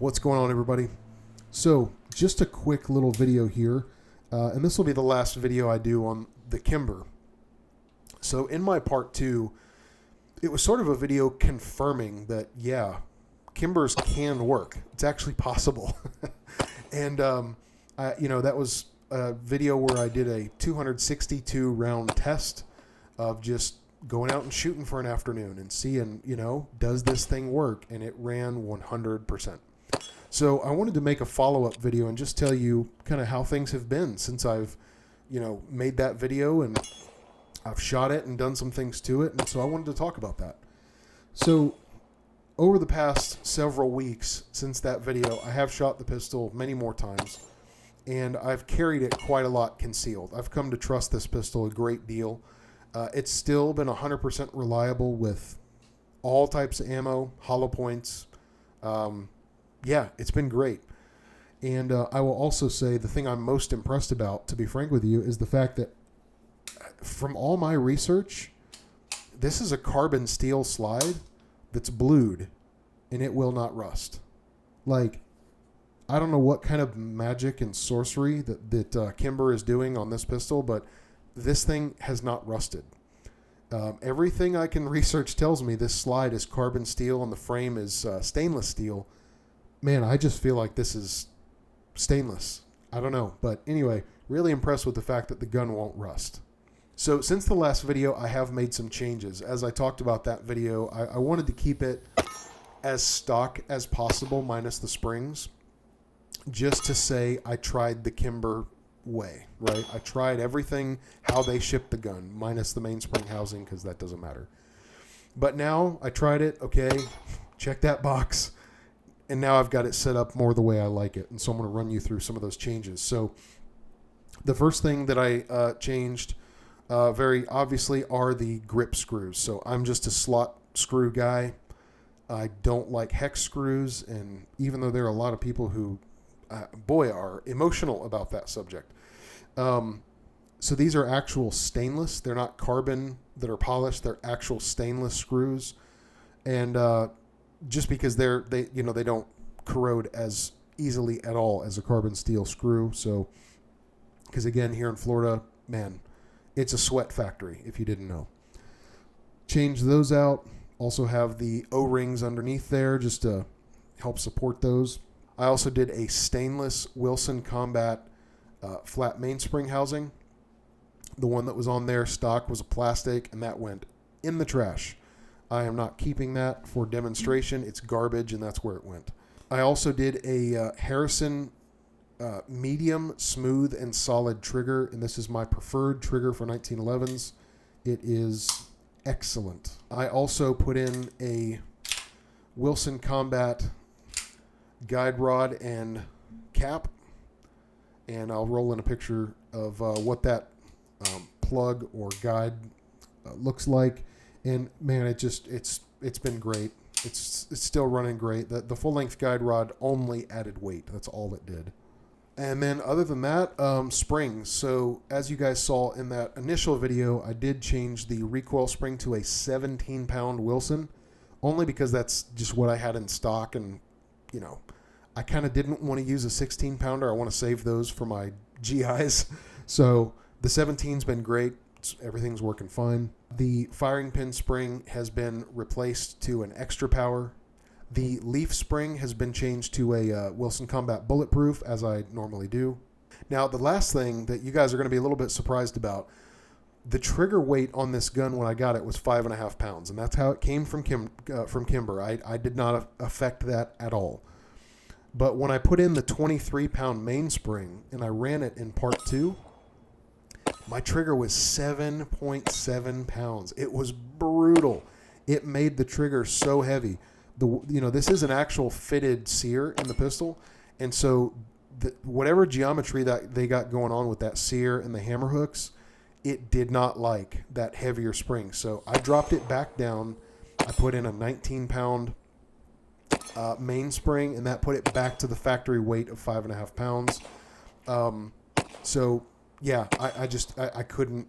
What's going on, everybody? So just a quick little video here, and this will be the last video I do on the Kimber. So in my part 2, it was sort of a video confirming that, yeah, Kimbers can work. It's actually possible. And, that was a video where I did a 262 round test of just going out and shooting for an afternoon and seeing, does this thing work? And it ran 100%. So I wanted to make a follow-up video and just tell you kind of how things have been since I've, made that video, and I've shot it and done some things to it. And so I wanted to talk about that. So over the past several weeks since that video, I have shot the pistol many more times, and I've carried it quite a lot concealed. I've come to trust this pistol a great deal. It's still been 100% reliable with all types of ammo, hollow points. Yeah, it's been great. And I will also say the thing I'm most impressed about, to be frank with you, is the fact that from all my research, this is a carbon steel slide that's blued, and it will not rust. Like, I don't know what kind of magic and sorcery that Kimber is doing on this pistol, but this thing has not rusted. Everything I can research tells me this slide is carbon steel and the frame is stainless steel. Man, I just feel like this is stainless. I don't know. But anyway, really impressed with the fact that the gun won't rust. So since the last video, I have made some changes. As I talked about that video, I wanted to keep it as stock as possible, minus the springs, just to say I tried the Kimber way, right? I tried everything, how they shipped the gun, minus the mainspring housing, because that doesn't matter. But now I tried it. Okay, check that box. And now I've got it set up more the way I like it. And so I'm going to run you through some of those changes. So the first thing that I changed very obviously are the grip screws. So I'm just a slot screw guy. I don't like hex screws. And even though there are a lot of people who, are emotional about that subject. So these are actual stainless. They're not carbon that are polished. They're actual stainless screws. And just because they don't corrode as easily at all as a carbon steel screw. So, because again, here in Florida, man, it's a sweat factory if you didn't know. Change those out. Also have the O-rings underneath there just to help support those. I also did a stainless Wilson Combat flat mainspring housing. The one that was on there stock was a plastic, and that went in the trash. I am not keeping that for demonstration. It's garbage, and that's where it went. I also did a Harrison medium, smooth, and solid trigger, and this is my preferred trigger for 1911s. It is excellent. I also put in a Wilson Combat guide rod and cap, and I'll roll in a picture of what that plug or guide looks like. And man, it's been great. It's still running great. The full length guide rod only added weight. That's all it did. And then other than that, springs. So as you guys saw in that initial video, I did change the recoil spring to a 17-pound Wilson, only because that's just what I had in stock. And I kind of didn't want to use a 16-pounder. I want to save those for my GIs. So the 17's been great. Everything's working fine. The firing pin spring has been replaced to an extra power. The leaf spring has been changed to a Wilson Combat Bulletproof, as I normally do. Now, the last thing that you guys are going to be a little bit surprised about, the trigger weight on this gun when I got it was 5.5 pounds, and that's how it came from Kimber. I did not affect that at all. But when I put in the 23-pound mainspring and I ran it in part 2, my trigger was 7.7 pounds. It was brutal. It made the trigger so heavy. This is an actual fitted sear in the pistol, and so whatever geometry that they got going on with that sear and the hammer hooks, it did not like that heavier spring. So I dropped it back down. I put in a 19-pound mainspring, and that put it back to the factory weight of 5.5 pounds. So yeah, I couldn't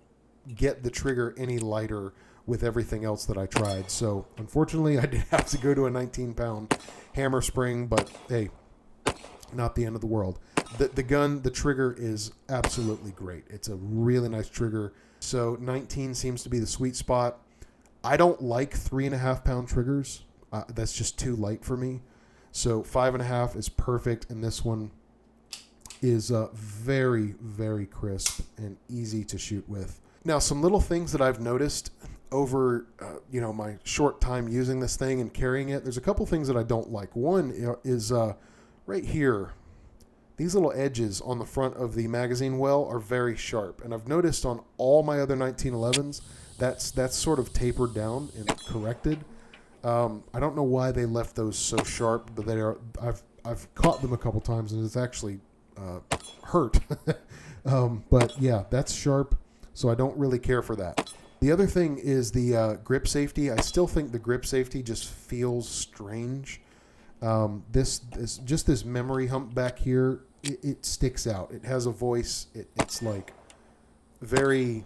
get the trigger any lighter with everything else that I tried. So unfortunately, I did have to go to a 19-pound hammer spring, but hey, not the end of the world. The gun, the trigger is absolutely great. It's a really nice trigger. So 19 seems to be the sweet spot. I don't like 3.5 pound triggers. That's just too light for me. So 5.5 is perfect, and this one is very, very crisp and easy to shoot with. Now, some little things that I've noticed over my short time using this thing and carrying it. There's a couple things that I don't like. One is right here. These little edges on the front of the magazine well are very sharp, and I've noticed on all my other 1911s that's sort of tapered down and corrected. I don't know why they left those so sharp, but they are. I've caught them a couple times, and it's actually hurt. But yeah, that's sharp, so I don't really care for that. The other thing is the grip safety. I still think the grip safety just feels strange. This memory hump back here, it sticks out. It has a voice. It's like very,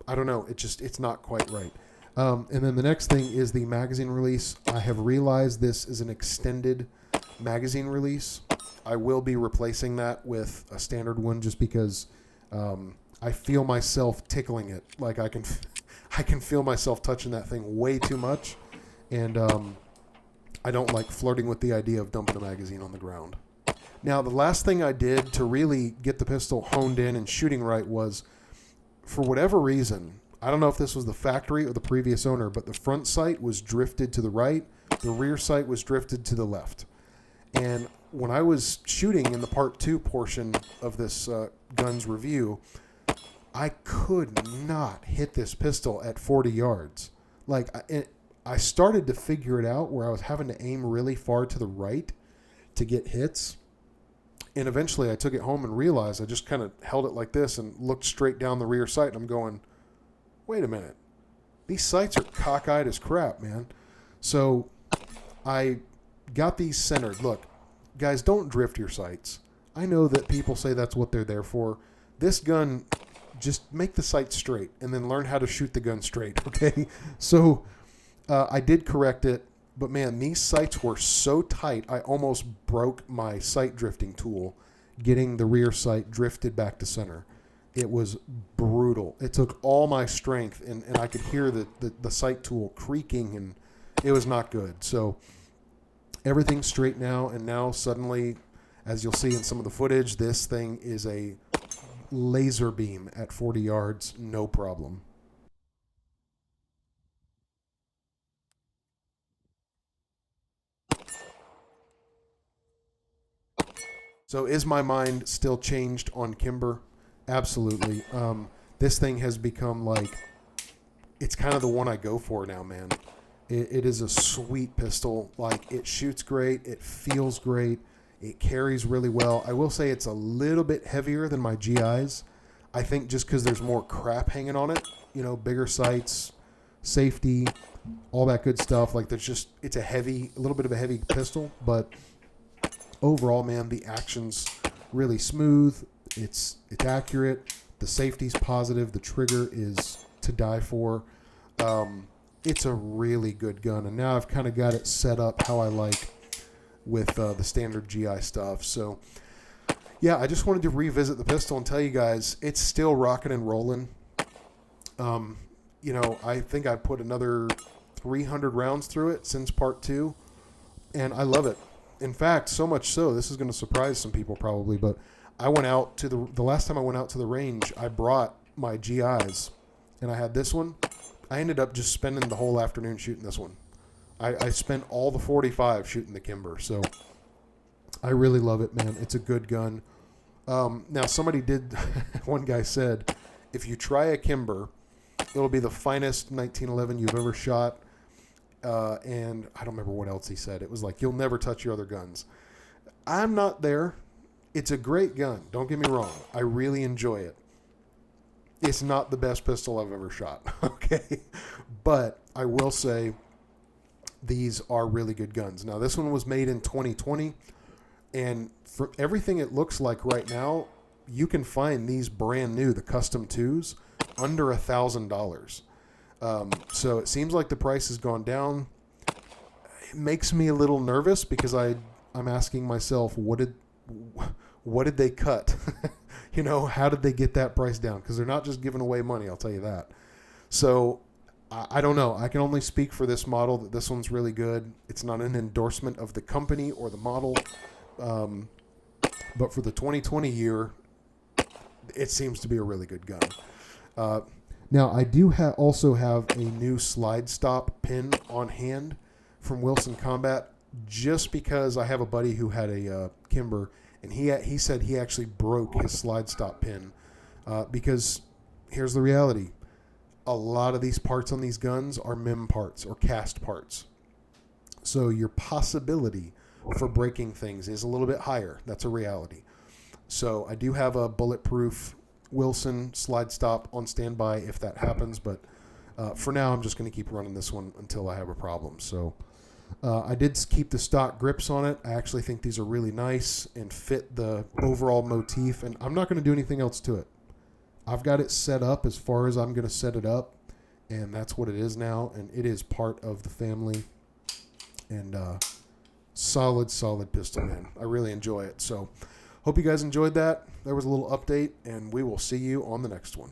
I don't know. It's not quite right. And then the next thing is the magazine release. I have realized this is an extended magazine release. I will be replacing that with a standard one just because I feel myself tickling it. Like I can feel myself touching that thing way too much, and I don't like flirting with the idea of dumping a magazine on the ground. Now, the last thing I did to really get the pistol honed in and shooting right was, for whatever reason, I don't know if this was the factory or the previous owner, but the front sight was drifted to the right, the rear sight was drifted to the left. And when I was shooting in the part 2 portion of this guns review, I could not hit this pistol at 40 yards. Like, I started to figure it out where I was having to aim really far to the right to get hits. And eventually I took it home and realized I just kind of held it like this and looked straight down the rear sight. And I'm going, wait a minute. These sights are cockeyed as crap, man. So I got these centered. Look, guys, don't drift your sights. I know that people say that's what they're there for. This gun, just make the sight straight and then learn how to shoot the gun straight, okay? So I did correct it, but man, these sights were so tight, I almost broke my sight drifting tool getting the rear sight drifted back to center. It was brutal. It took all my strength, and I could hear the sight tool creaking, and it was not good. So everything's straight now, and now suddenly, as you'll see in some of the footage, this thing is a laser beam at 40 yards, no problem. So is my mind still changed on Kimber? Absolutely. This thing has become like, it's kind of the one I go for now, man. It is a sweet pistol. Like, it shoots great. It feels great. It carries really well. I will say it's a little bit heavier than my GIs. I think just because there's more crap hanging on it, bigger sights, safety, all that good stuff. Like, it's a little bit of a heavy pistol, but overall, man, the action's really smooth. It's accurate. The safety's positive. The trigger is to die for. It's a really good gun, and now I've kind of got it set up how I like with the standard GI stuff. So, yeah, I just wanted to revisit the pistol and tell you guys it's still rocking and rolling. I think I put another 300 rounds through it since part 2, and I love it. In fact, so much so, this is going to surprise some people probably, but I went out to the last time I went out to the range, I brought my GIs, and I had this one. I ended up just spending the whole afternoon shooting this one. I spent all the 45 shooting the Kimber, so I really love it, man. It's a good gun. Now, somebody did, one guy said, if you try a Kimber, it'll be the finest 1911 you've ever shot. And I don't remember what else he said. It was like, you'll never touch your other guns. I'm not there. It's a great gun. Don't get me wrong. I really enjoy it. It's not the best pistol I've ever shot. Okay. But I will say these are really good guns. Now, this one was made in 2020. And for everything it looks like right now, you can find these brand new, the custom 2s, under $1,000. So it seems like the price has gone down. It makes me a little nervous because I'm asking myself, what did what did they cut? You know, how did they get that price down? Because they're not just giving away money, I'll tell you that. So I don't know. I can only speak for this model, that this one's really good. It's not an endorsement of the company or the model. But for the 2020 year, it seems to be a really good gun. Now, I do also have a new slide stop pin on hand from Wilson Combat, just because I have a buddy who had a Kimber, and he said he actually broke his slide stop pin because here's the reality. A lot of these parts on these guns are MIM parts or cast parts. So your possibility for breaking things is a little bit higher. That's a reality. So I do have a bulletproof Wilson slide stop on standby if that happens, but for now I'm just going to keep running this one until I have a problem. So I did keep the stock grips on it. I actually think these are really nice and fit the overall motif, and I'm not going to do anything else to it. I've got it set up as far as I'm going to set it up, and that's what it is now, and it is part of the family. And solid pistol, man. I really enjoy it. So hope you guys enjoyed that. There was a little update, and we will see you on the next one.